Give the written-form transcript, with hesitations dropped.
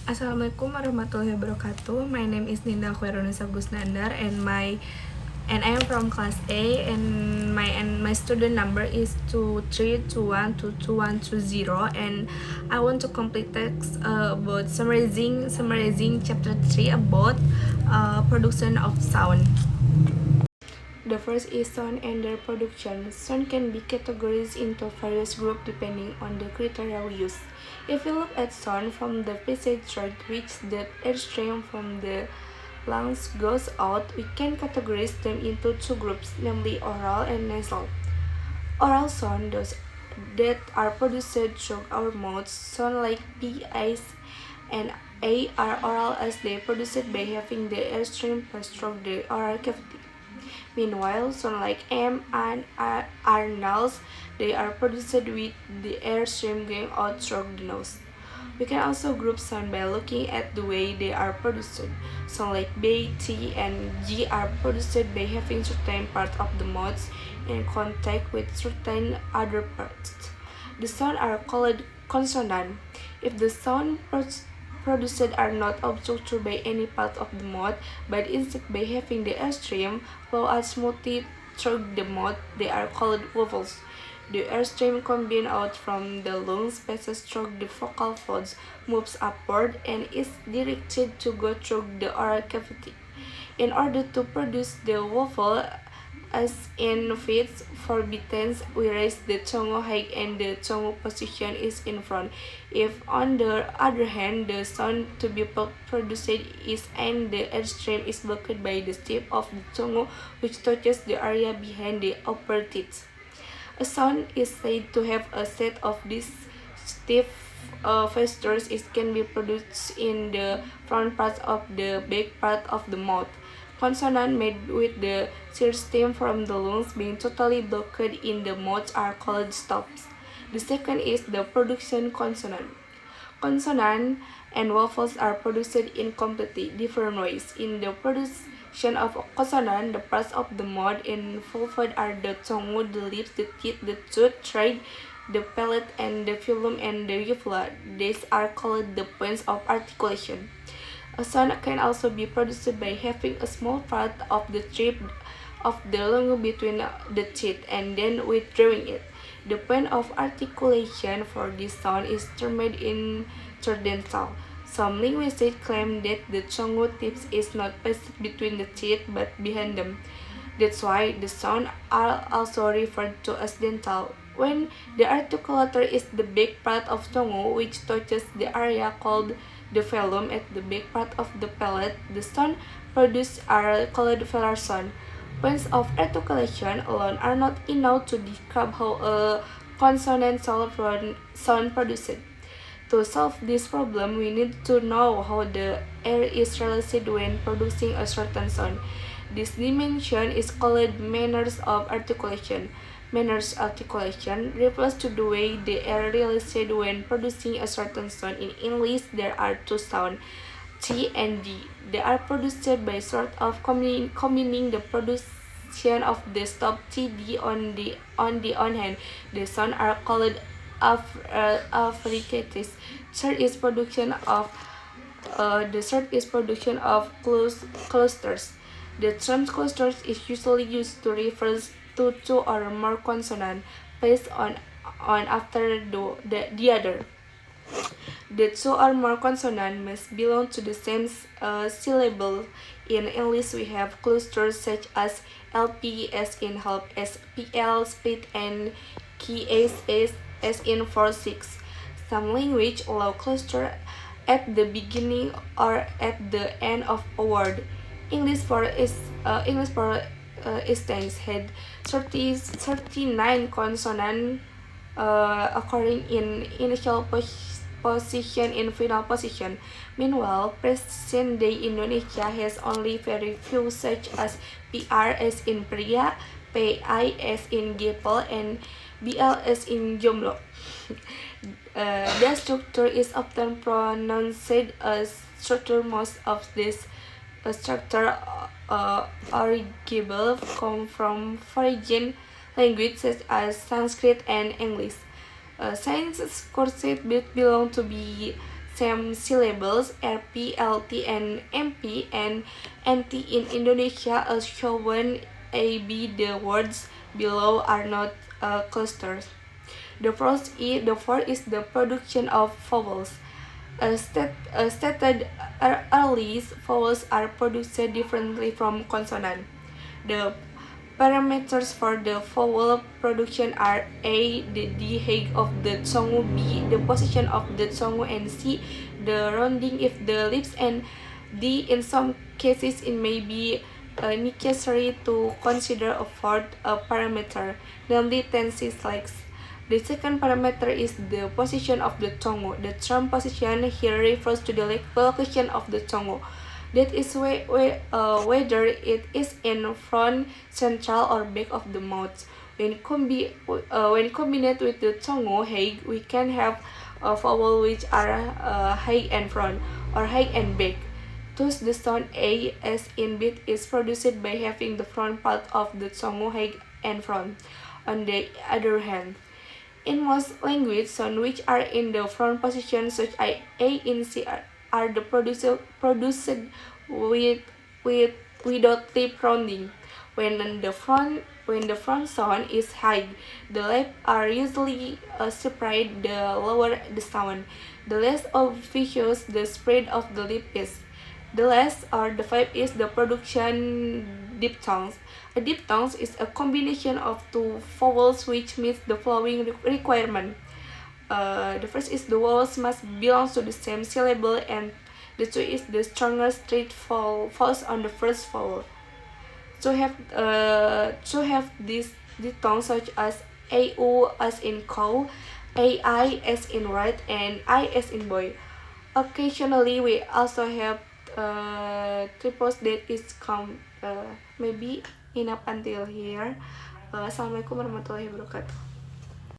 Assalamualaikum warahmatullahi wabarakatuh. My name is Ninda Khoerunnisa and I am from class A and my student number is 2321222120 and I want to complete text about summarizing chapter 3 about production of sound. The first is sound and their production. Sound can be categorized into various groups depending on the criteria we use. If we look at sound from the passage through which the airstream from the lungs goes out, we can categorize them into two groups, namely oral and nasal. Oral sound, those that are produced through our mouths, sound like P, A's, and A are oral as they produced by having the airstream pass through the oral cavity. Meanwhile, sound like M and R nulls, they are produced with the airstream going out through the nose. We can also group sound by looking at the way they are produced. Sound like B, T, and G are produced by having certain parts of the mouth in contact with certain other parts. The sounds are called consonant. If the sound produced are not obstructed by any part of the mouth, but instead by having the airstream flow out smoothly through the mouth, they are called vowels. The airstream coming out from the lungs passes through the vocal folds, moves upward, and is directed to go through the oral cavity. In order to produce the vowel, as in fits forbidden, we raise the tongue high and the tongue position is in front. If on the other hand the sound to be produced is and the airstream is blocked by the tip of the tongue which touches the area behind the upper teeth. A sound is said to have a set of these stiff features. It can be produced in the front part of the back part of the mouth. Consonants made with the system from the lungs being totally blocked in the mouth are called stops. The second is the production consonant. Consonant and vowels are produced in completely different ways. In the production of a consonant, the parts of the mouth involved are the tongue, the lips, the teeth, the tooth, thread, the palate, and the phylum and the uvula. These are called the points of articulation. A sound can also be produced by having a small part of the tip of the lung between the teeth and then withdrawing it. The point of articulation for this sound is termed interdental. Some linguists claim that the tongue tip is not passed between the teeth but behind them. That's why the sounds are also referred to as dental. When the articulator is the back part of tongue which touches the area called the phylum at the back part of the palate, the sound produced are called velar sound. Points of articulation alone are not enough to describe how a consonant sound produced. To solve this problem, we need to know how the air is released when producing a certain sound. This dimension is called manners of articulation. Manners articulation refers to the way the air released when producing a certain sound. In English, there are two sounds, T and D. They are produced by sort of combining the production of the stop TD on the on hand. The sounds are called affricates. Third is production of clusters. The term clusters is usually used to refer to two or more consonants placed on after the other. The two or more consonants must belong to the same syllable. In English, we have clusters such as LP as in help, SPL split, and KS as in for 6. Some languages allow cluster at the beginning or at the end of a word. English for instance had 39 consonants occurring in initial position in final position. Meanwhile, present-day Indonesia has only very few such as PR as in pria, PI as in gepal, and BL as in jomblo. The structure is often pronounced as structure. Most of this structure originally come from foreign languages such as Sanskrit and English. Science courses belong to be same syllables RP, LT, and MP and NT in Indonesia as shown AB. The words below are not clusters. The fourth is the production of vowels. Stated earlier, vowels are produced differently from consonant. The parameters for the vowel production are A. The height of the tongue, B. The position of the tongue, and C. The rounding if the lips, and D. In some cases, it may be necessary to consider a fourth parameter, namely tenses like. The second parameter is the position of the tongue. The term position here refers to the location of the tongue. That is whether it is in front, central, or back of the mouth. When combined with the tongue height, we can have a vowel which are high and front or high and back. Thus, the sound A as in bit is produced by having the front part of the tongue high and front. On the other hand, in most languages, sounds which are in the front position, such as A in C, are the produced without lip rounding. When the front sound is high, the lips are usually separate the lower the sound. The less obvious the spread of the lip is. The last or the fifth is the production diphthongs. A diphthong is a combination of two vowels which meets the following requirement. The first is the vowels must belong to the same syllable, and the two is the strongest straight falls on the first vowel. To have these diphthongs such as AU as in cow, AI as in rat, and I as in boy. Occasionally, we also have triples that is maybe enough until here. Assalamualaikum warahmatullahi wabarakatuh.